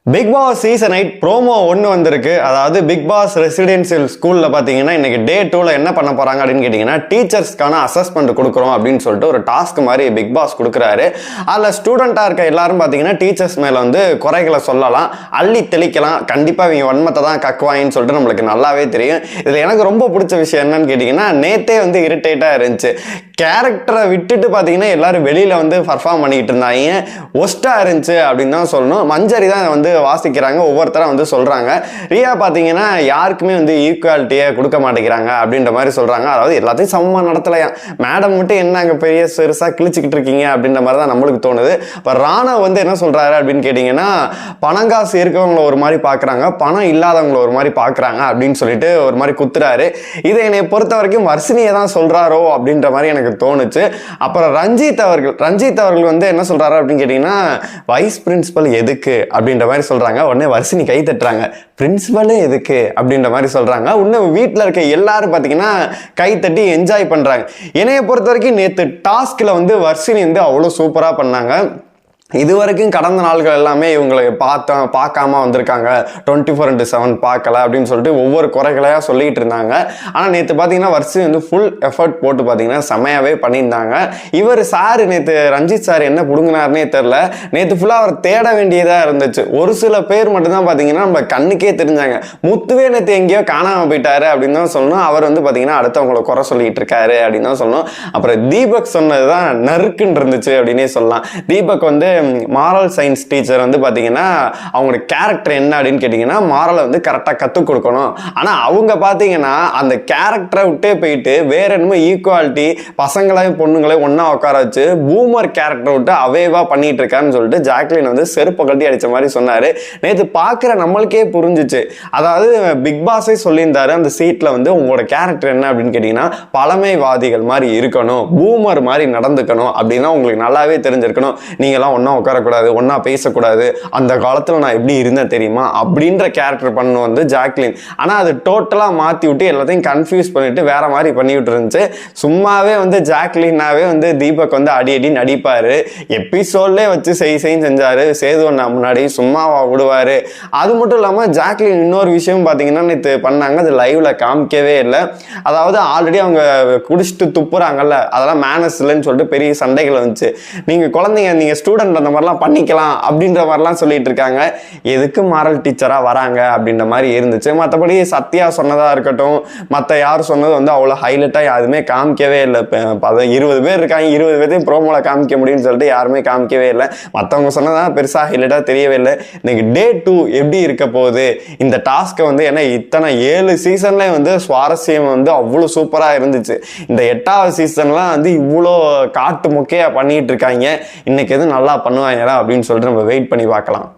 Big Boss season 8 promo 1 வந்திருக்கு. அதாவது big pass residential ஸ்கூல்ல பாத்தீங்கன்னா இன்னைக்கு டே 2ல என்ன பண்ண போறாங்க அப்படின்னு கேட்டீங்கன்னா டீச்சர்ஸ்க்கான அசஸ்மெண்ட் கொடுக்குறோம் அப்படின்னு சொல்லிட்டு ஒரு டாஸ்க் மாதிரி பிக் பாஸ் கொடுக்குறாரு. அதுல ஸ்டூடெண்டா இருக்க எல்லாரும் பாத்தீங்கன்னா டீச்சர்ஸ் மேல வந்து குறைகளை சொல்லலாம், அள்ளி தெளிக்கலாம். கண்டிப்பா இவங்க வன்மத்தை தான் கக்குவாயின்னு சொல்லிட்டு நம்மளுக்கு நல்லாவே தெரியும். இதுல எனக்கு ரொம்ப பிடிச்ச விஷயம் என்னன்னு கேட்டீங்கன்னா நேத்தே வந்து இரிட்டேட்டா இருந்துச்சு. கேரக்டரை விட்டுட்டு பாத்தீங்கன்னா எல்லாரும் வெளியில வந்து பர்ஃபார்ம் பண்ணிக்கிட்டு இருந்தாங்க. ஒஸ்டா இருந்துச்சு அப்படின்னு தான் சொல்லணும். மஞ்சரி தான் வந்து வாசிக்கிறாங்க, ஒவ்வொருத்தரா வந்து சொல்றாங்க. ரியா பாத்தீங்கன்னா யாருக்குமே வந்து ஈக்குவாலிட்டியை கொடுக்க மாட்டேங்கிறாங்க அப்படின்ற மாதிரி சொல்றாங்க. அதாவது எல்லாத்தையும் சமமா நடத்தலையா, மேடம் மட்டும் என்ன அங்க பெரிய பெருசா கிழிச்சுக்கிட்டு இருக்கீங்க அப்படின்ற மாதிரி தான் நம்மளுக்கு தோணுது. இப்போ ராணவ் வந்து என்ன சொல்றாரு அப்படின்னு கேட்டீங்கன்னா பணங்காசு இருக்கவங்களை ஒரு மாதிரி பாக்குறாங்க, பணம் இல்லாதவங்களை ஒரு மாதிரி பாக்குறாங்க அப்படின்னு சொல்லிட்டு ஒரு மாதிரி குத்துறாரு. இதை என்னை பொறுத்த வரைக்கும் வர்ஷினியை தான் சொல்றாரோ அப்படின்ற மாதிரி எனக்கு தோணுச்சு. அப்புறம் ரஞ்சித் அவர்கள் வந்து என்ன சொல்றாரு அப்படின்னு கேட்டீங்கன்னா வைஸ் பிரின்சிபல் எதுக்கு அப்படின்ற மாதிரி சொல்றாங்க. உடனே வர்ஷினி கை தட்டுறாங்க, பிரின்சிபலே எதுக்கு அப்படின்ற மாதிரி சொல்றாங்க. இன்னும் வீட்டில் இருக்க எல்லாரும் பார்த்தீங்கன்னா கை தட்டி என்ஜாய் பண்றாங்க. என்னைய பொறுத்த வரைக்கும் நேற்று டாஸ்க்ல வந்து வர்ஷினி வந்து அவ்வளோ சூப்பரா பண்ணாங்க. இது வரைக்கும் கடந்த நாள்கள் எல்லாமே இவங்களை பார்க்காம வந்திருக்காங்க, 24/7 பார்க்கல அப்படின்னு சொல்லிட்டு ஒவ்வொரு குறைகளையா சொல்லிட்டு இருந்தாங்க. ஆனால் நேற்று பார்த்தீங்கன்னா வர்ஷினி வந்து ஃபுல் எஃபர்ட் போட்டு பார்த்தீங்கன்னா செமையாவே பண்ணியிருந்தாங்க. இவர் சார் நேற்று ரஞ்சித் சார் என்ன பிடுங்கினார்னே தெரில. நேற்று ஃபுல்லாக அவர் தேட வேண்டியதாக இருந்துச்சு. ஒரு சில பேர் மட்டும்தான் பார்த்தீங்கன்னா நம்ம கண்ணுக்கே தெரிஞ்சாங்க. முத்துவே நேற்று எங்கேயோ காணாமல் போயிட்டாரு அப்படின்னு தான் சொல்லணும். அவர் வந்து பார்த்தீங்கன்னா அடுத்தவங்களை குறை சொல்லிட்டு இருக்காரு அப்படின்னு தான் சொல்லணும். அப்புறம் தீபக் சொன்னது தான் நறுக்குன்னு இருந்துச்சு அப்படின்னே சொல்லலாம். தீபக் வந்து மாரல் சயின்ஸ் டீச்சர் வந்து பாத்தீங்கன்னா அவங்களோட கேரக்டர் என்ன அப்படின்னு கேட்டீங்கன்னா மாரலை வந்து கரெக்டா கத்துக் கொடுக்கணும். ஆனா அவங்க பாத்தீங்கன்னா அந்த கேரக்டரை விட்டே போயிட்டு வேற என்னமோ ஈக்குவாலிட்டி பசங்களையும் பொண்ணுங்களையும் ஒன்னா உட்கார வச்சு பூமர் கேரக்டரை விட்டு அவேவா பண்ணிட்டு இருக்கான்னு சொல்லிட்டு ஜாக்லின் வந்து செருப்பு கட்டி அடிச்ச மாதிரி சொன்னாரு. நேற்று பாக்குற நம்மளுக்கே புரிஞ்சிச்சு. அதாவது பிக் பாஸே சொல்லியிருந்தாரு அந்த சீட்ல வந்து உங்களோட கேரக்டர் என்ன அப்படின்னு கேட்டீங்கன்னா பழமைவாதிகள் மாதிரி இருக்கணும், பூமர் மாதிரி நடந்துக்கணும் அப்படின்னா உங்களுக்கு நல்லாவே தெரிஞ்சிருக்கணும். நீங்க எல்லாம் ஒன்னா உட்காரக்கூடாது, ஒன்னா பேசக்கூடாது, அந்த காலத்துல நான் எப்படி இருந்தேன் தெரியுமா அப்படின்ற கேரக்டர் பண்ண வந்து ஜாக்லின். ஆனா அது டோட்டலா மாத்தி விட்டு எல்லாத்தையும் கன்ஃபியூஸ் பண்ணிட்டு வேற மாதிரி பண்ணிவிட்டு இருந்துச்சு. சும்மாவே வந்து ஜாக்லினாவே வந்து தீபக் வந்து அடி நடிப்பாரு. எபிசோட்லேயே வச்சு செஞ்சாரு. சேதுவண்ணா முன்னாடி சும்மாவா விடுவாரு. அது மட்டும் இல்லாம ஜாக்லின் இன்னொரு விஷயம் பாத்தீங்கன்னா நேற்று பண்ணாங்க, அது லைவ்ல காமிக்கவே இல்லை. அதாவது ஆல்ரெடி அவங்க குடிச்சிட்டு துப்புறாங்கல்ல, அதெல்லாம் மேனஸ் இல்லைன்னு சொல்லிட்டு பெரிய சண்டைகள் வந்துச்சு. நீங்க குழந்தைங்க, நீங்க ஸ்டூடெண்ட் அந்த மாதிரிலாம் பண்ணிக்கலாம் அப்படின்ற மாதிரிலாம் சொல்லிட்டு இருக்காங்க. எதுக்கு மாரல் டீச்சரா வராங்க அப்படின்ற மாதிரி இருந்துச்சு. மற்றபடி சத்யா சொன்னதா இருக்கட்டும், மற்ற யார் சொன்னது வந்து அவ்வளோ ஹைலைட்டா யாருமே காமிக்கவே இல்லை. 20 பேர் இருக்காங்க, 20 பேர்த்தையும் ப்ரோமோல காமிக்க முடியும்னு சொல்லிட்டு யாருமே காமிக்கவே இல்லை. மற்றவங்க சொன்னதான் பெருசா ஹைலைட்டா தெரியவே இல்லை. இன்னைக்கு டே 2 எப்படி இருக்க போகுது இந்த டாஸ்க்கை வந்து, ஏன்னா இத்தனை 7 சீசன்ல வந்து சுவாரஸ்யம் வந்து அவ்வளோ சூப்பரா இருந்துச்சு. இந்த 8வது சீசன்லாம் வந்து இவ்வளோ காட்டு முக்கையா பண்ணிட்டு இருக்காங்க. இன்னைக்கு எதுவும் நல்லா பண்ணுவாங்களா அப்படின்னு சொல்லிட்டு நம்ம வெயிட் பண்ணி பார்க்கலாம்.